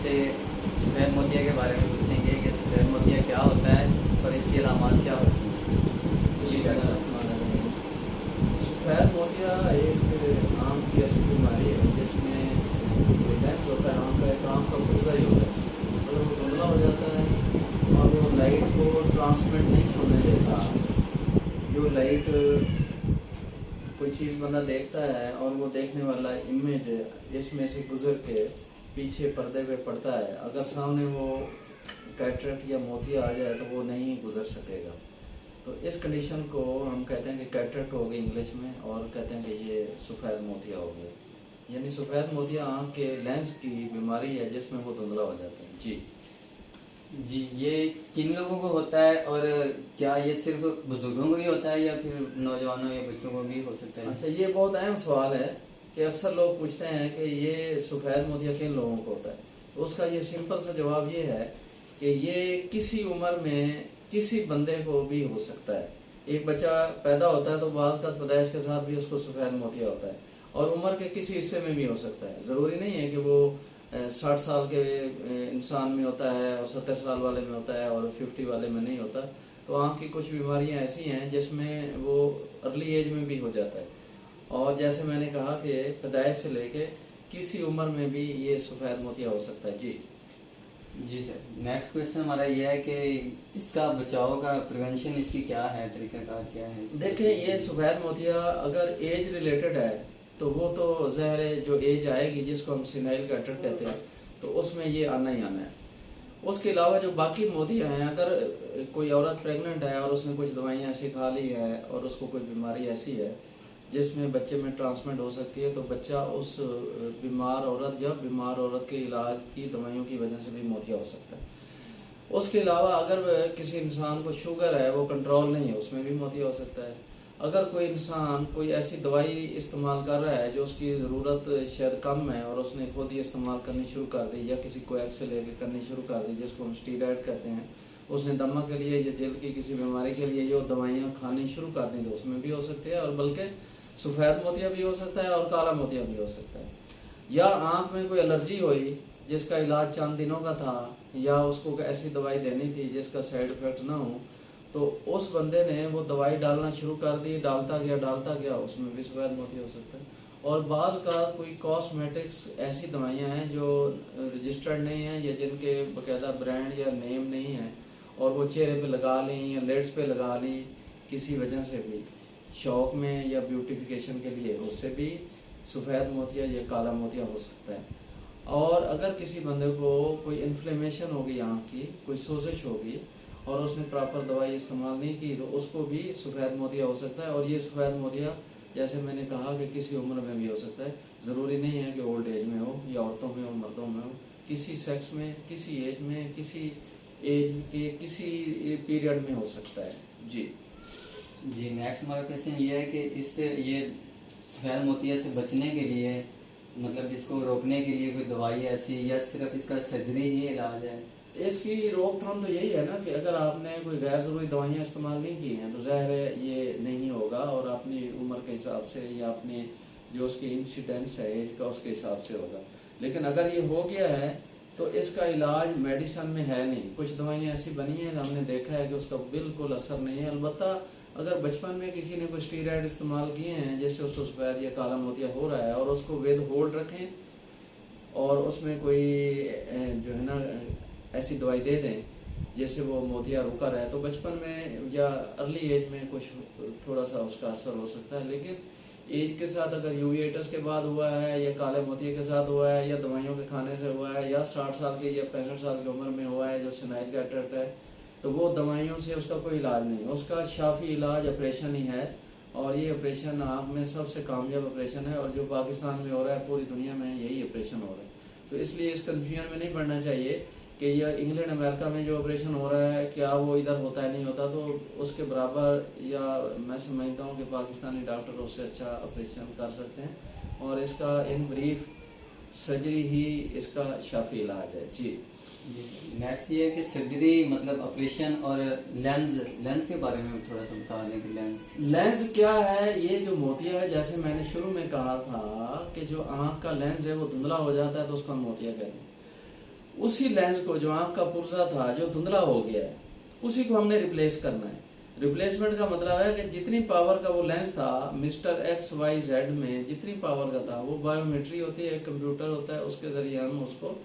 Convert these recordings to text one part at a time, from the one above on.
आपसे सफ़ेद मोतिया के बारे में पूछेंगे कि सफ़ेद मोतिया क्या होता है और इसकी अलामत क्या होती हैं। जी डॉक्टर साहब। सफ़ेद मोतिया एक आम की ऐसी बीमारी है जिसमें लेंस होता है आम का, एक आम का गुर्जा ही होता है, अगर वो धुंधला हो जाता है और वो लाइट को ट्रांसमिट नहीं होने देता। जो लाइट कोई चीज़ बंदा देखता है और वो देखने वाला इमेज इसमें से गुजर के पीछे पर्दे पे पड़ता है, अगर सामने वो कैटरेक्ट या मोतिया आ जाए तो वो नहीं गुजर सकेगा। तो इस कंडीशन को हम कहते हैं कि कैटरेक्ट हो गई इंग्लिश में, और कहते हैं कि ये सफ़ेद मोतिया हो गया। यानी सफ़ेद मोतिया आँख के लेंस की बीमारी है जिसमें वो धुंधला हो जाता है। जी जी, ये किन लोगों को होता है और क्या ये सिर्फ बुजुर्गों को ही होता है या फिर नौजवानों या बच्चों को भी हो सकता है? अच्छा, ये बहुत अहम सवाल है कि अक्सर लोग पूछते हैं कि ये सफ़ेद मोतिया किन लोगों को होता है। तो उसका ये सिंपल सा जवाब ये है कि ये किसी उम्र में किसी बंदे को भी हो सकता है। एक बच्चा पैदा होता है तो बाज़ का पैदाइश के साथ भी उसको सफ़ेद मोतिया होता है, और उम्र के किसी हिस्से में भी हो सकता है। ज़रूरी नहीं है कि वो 60 साल के इंसान में होता है और 70 साल वाले में होता है और 50 वाले में नहीं होता। तो आँख की कुछ बीमारियां ऐसी हैं जिसमें वो अर्ली एज में भी हो जाता है, और जैसे मैंने कहा कि पैदाइश से लेके किसी उम्र में भी ये सफ़ेद मोतिया हो सकता है। जी जी सर, नेक्स्ट क्वेश्चन हमारा ये है कि इसका बचाव का प्रिवेंशन इसकी क्या है, तरीकाकार क्या है? देखिए, ये सफ़ेद मोतिया अगर एज रिलेटेड है तो वो तो ज़ाहिर है जो एज आएगी जिसको हम सिनाइल कैटरेक्ट कहते हैं तो उसमें ये आना ही आना है। उसके अलावा जो बाकी मोतिया हैं, अगर कोई औरत प्रेग्नेंट है और उसने कुछ दवाइयाँ ऐसी खा ली है और उसको कोई बीमारी ऐसी है जिसमें बच्चे में ट्रांसमिट हो सकती है, तो बच्चा उस बीमार औरत या बीमार औरत के इलाज की दवाइयों की वजह से भी मोतिया हो सकता है। उसके अलावा अगर किसी इंसान को शुगर है, वो कंट्रोल नहीं है, उसमें भी मोतिया हो सकता है। अगर कोई इंसान कोई ऐसी दवाई इस्तेमाल कर रहा है जो उसकी ज़रूरत शायद कम है और उसने खुद ही इस्तेमाल करनी शुरू कर दी, या किसी को एक्स लेके करनी शुरू कर दी जिसको हम स्टीरॉयड कहते हैं, उसने दमा के लिए या दिल की किसी बीमारी के लिए जो दवाइयाँ खानी शुरू कर दी तो उसमें भी हो सकती है, और बल्कि सफ़ेद मोतिया भी हो सकता है और काला मोतिया भी हो सकता है। या आँख में कोई एलर्जी हुई जिसका इलाज चंद दिनों का था, या उसको ऐसी दवाई देनी थी जिसका साइड इफ़ेक्ट ना हो, तो उस बंदे ने वो दवाई डालना शुरू कर दी, डालता गया, उसमें भी सफ़ेद मोतिया हो सकता है। और बाज़ का कोई कॉस्मेटिक्स ऐसी दवाइयाँ हैं जो रजिस्टर्ड नहीं हैं या जिनके बाकायदा ब्रांड या नेम नहीं है, और वो चेहरे पे लगा ली या लेट्स पे लगा ली किसी वजह से भी, शौक में या ब्यूटिफिकेशन के लिए, उससे भी सफ़ेद मोतिया या काला मोतिया हो सकता है। और अगर किसी बंदे को कोई इन्फ्लेमेशन होगी आँख की, कोई सोजिश होगी और उसने प्रॉपर दवाई इस्तेमाल नहीं की तो उसको भी सफ़ेद मोतिया हो सकता है। और ये सफ़ेद मोतिया जैसे मैंने कहा कि किसी उम्र में भी हो सकता है, ज़रूरी नहीं है कि ओल्ड एज में हो या औरतों में हो, मर्दों में हो, किसी सेक्स में, किसी एज में, किसी एज के किसी पीरियड में हो सकता है। जी जी, नेक्स्ट हमारा क्वेश्चन ये है कि इससे ये सफ़ेद मोतिया से बचने के लिए, मतलब इसको रोकने के लिए कोई दवाई ऐसी या सिर्फ इसका सर्जरी ही इलाज है? इसकी रोकथाम तो यही है ना कि अगर आपने कोई गैर ज़रूरी दवाइयाँ इस्तेमाल नहीं की हैं तो ज़ाहिर है ये नहीं होगा, और अपनी उम्र के हिसाब से या अपने जो उसकी इंसिडेंस है एज का उसके हिसाब से होगा। लेकिन अगर ये हो गया है तो इसका इलाज मेडिसन में है नहीं। कुछ दवाइयाँ ऐसी बनी हैं हमने देखा है कि उसका बिल्कुल असर नहीं है। अलबत्ता अगर बचपन में किसी ने कोई स्टीरॉयड इस्तेमाल किए हैं जिससे उसको सफ़ेद या काला मोतिया हो रहा है और उसको विद होल्ड रखें और उसमें कोई जो है ना ऐसी दवाई दे दें जिससे वो मोतिया रुका रहे, तो बचपन में या अर्ली एज में कुछ थोड़ा सा उसका असर हो सकता है। लेकिन एज के साथ अगर यूवेटस के बाद हुआ है या काले मोतिया के साथ हुआ है या दवाइयों के खाने से हुआ है या 60 साल की या 65 साल की उम्र में हुआ है जो सिनाइल कैटरेक्ट है, तो वो दवाइयों से उसका कोई इलाज नहीं, उसका शाफी इलाज ऑपरेशन ही है। और ये ऑपरेशन आँख में सबसे कामयाब ऑपरेशन है, और जो पाकिस्तान में हो रहा है पूरी दुनिया में यही ऑपरेशन हो रहा है। तो इसलिए इस कन्फ्यूजन में नहीं पड़ना चाहिए कि यह इंग्लैंड अमेरिका में जो ऑपरेशन हो रहा है क्या वो इधर होता है नहीं होता, तो उसके बराबर या मैं समझता हूँ कि पाकिस्तानी डॉक्टर उससे अच्छा ऑपरेशन कर सकते हैं, और इसका इन ब्रीफ सर्जरी ही इसका शाफी इलाज है। जी नेक्स्ट ये है कि सर्जरी मतलब ऑपरेशन और लेंस के बारे में थोड़ा सा बता दें कि लेंस क्या है। ये जो मोतिया है, जैसे मैंने शुरू में कहा था कि जो आँख का लेंस है वो धुंधला हो जाता है तो उसका मोतिया कहते हैं। उसी लेंस को जो आँख का पुर्जा था जो धुंधला हो गया है उसी को हमने रिप्लेस करना है। रिप्लेसमेंट का मतलब है कि जितनी पावर का वो लेंस था मिस्टर XYZ में, जितनी पावर का था वो बायोमेट्री होती है, एक कंप्यूटर होता है, उसके ज़रिए हम उसको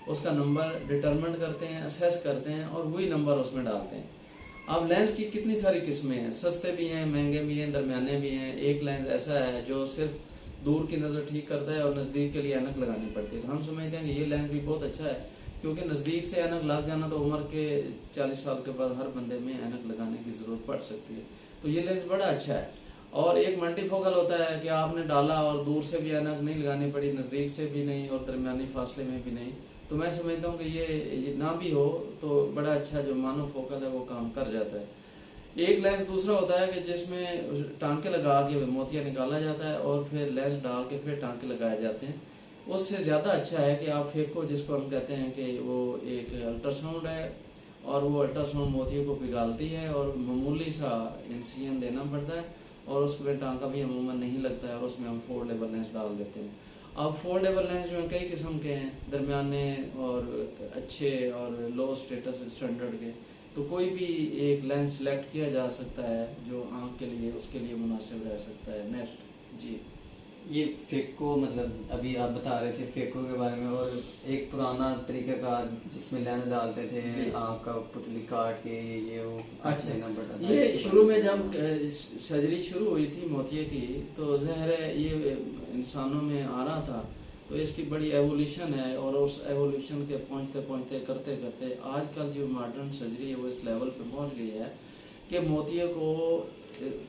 उसका नंबर डिटरमिन करते हैं, असेस करते हैं और वही नंबर उसमें डालते हैं। अब लेंस की कितनी सारी किस्में हैं, सस्ते भी हैं, महंगे भी हैं, दरमियाने भी हैं। एक लेंस ऐसा है जो सिर्फ दूर की नज़र ठीक करता है और नज़दीक के लिए ऐनक लगानी पड़ती है। तो हम समझते हैं कि ये लेंस भी बहुत अच्छा है, क्योंकि नज़दीक से ऐनक लग जाना तो उम्र के 40 साल के बाद हर बंदे में ऐनक लगाने की ज़रूरत पड़ सकती है। तो ये लेंस बड़ा अच्छा है। और एक मल्टीफोकल होता है कि आपने डाला और दूर से भी ऐनक नहीं लगानी पड़ी, नज़दीक से भी नहीं और दरमियानी फासले में भी नहीं। तो मैं समझता हूँ कि ये ना भी हो तो बड़ा अच्छा जो मोनोफोकल है वो काम कर जाता है। एक लेंस दूसरा होता है कि जिसमें टांके लगा के मोतिया निकाला जाता है और फिर लेंस डाल के फिर टांके लगाए जाते हैं। उससे ज़्यादा अच्छा है कि आप फेको, जिसको हम कहते हैं कि वो एक अल्ट्रासाउंड है और वो अल्ट्रासाउंड मोतियों को पिघालती है और मामूली सा इंसिजन देना पड़ता है और उसमें टांका भी अमूमन नहीं लगता है और उसमें हम फोल्डेबल लेंस डाल देते हैं। अब फोल्डेबल लेंस जो हैं कई किस्म के हैं, दरमियाने और अच्छे और लो स्टेटस स्टैंडर्ड के। तो कोई भी एक लेंस सेलेक्ट किया जा सकता है जो आँख के लिए उसके लिए मुनासिब रह सकता है। नेक्स्ट जी। ये फेको, मतलब अभी आप बता रहे थे फेको के बारे में, और एक पुराना तरीका का जिसमें लेंस डालते थे आँख का पुतली काट के ये वो अच्छा लेना पड़ता था। ये शुरू में जब सर्जरी शुरू हुई थी मोतिये की तो ज़हर है ये इंसानों में आ रहा था, तो इसकी बड़ी एवोल्यूशन है और उस एवोल्यूशन के पहुँचते पहुँचते करते करते आजकल जो मॉडर्न सर्जरी है वो इस लेवल पे पहुँच गई है कि मोतिये को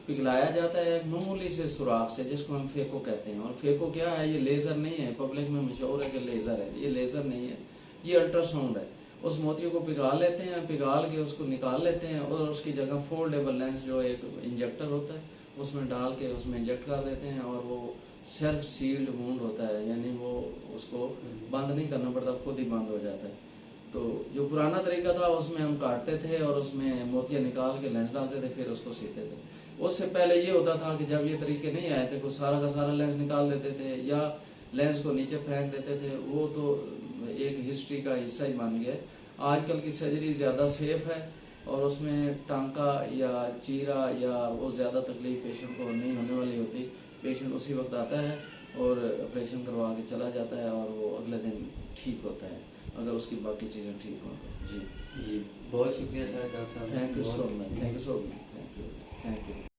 पिघलाया जाता है मामूली से सुराख से, जिसको हम फेको कहते हैं। और फेको क्या है, ये लेज़र नहीं है, पब्लिक में मशहूर है कि लेज़र है, ये लेज़र नहीं है, ये अल्ट्रासाउंड है। उस मोतियों को पिघाल लेते हैं, पिघाल के उसको निकाल लेते हैं और उसकी जगह फोल्डेबल लेंस जो एक इंजेक्टर होता है उसमें डाल के उसमें इंजेक्ट कर देते हैं और वो सेल्फ सील्ड वुंड होता है, यानी वो उसको बंद नहीं करना पड़ता, खुद ही बंद हो जाता है। तो जो पुराना तरीका था उसमें हम काटते थे और उसमें मोतिया निकाल के लेंस डालते थे फिर उसको सीते थे। उससे पहले ये होता था कि जब ये तरीके नहीं आए थे कुछ सारा का सारा लेंस निकाल देते थे या लेंस को नीचे फेंक देते थे, वो तो एक हिस्ट्री का हिस्सा ही बन गया। आजकल की सर्जरी ज़्यादा सेफ है और उसमें टांका या चीरा या वो ज़्यादा तकलीफ पेशेंट को नहीं होने वाली होती। पेशेंट उसी वक्त आता है और ऑपरेशन करवा के चला जाता है और वो अगले दिन ठीक होता है अगर उसकी बाकी चीज़ें ठीक हों। जी जी, बहुत शुक्रिया सर डॉक्टर साहब। Thank you so much, thank you so much, thank you.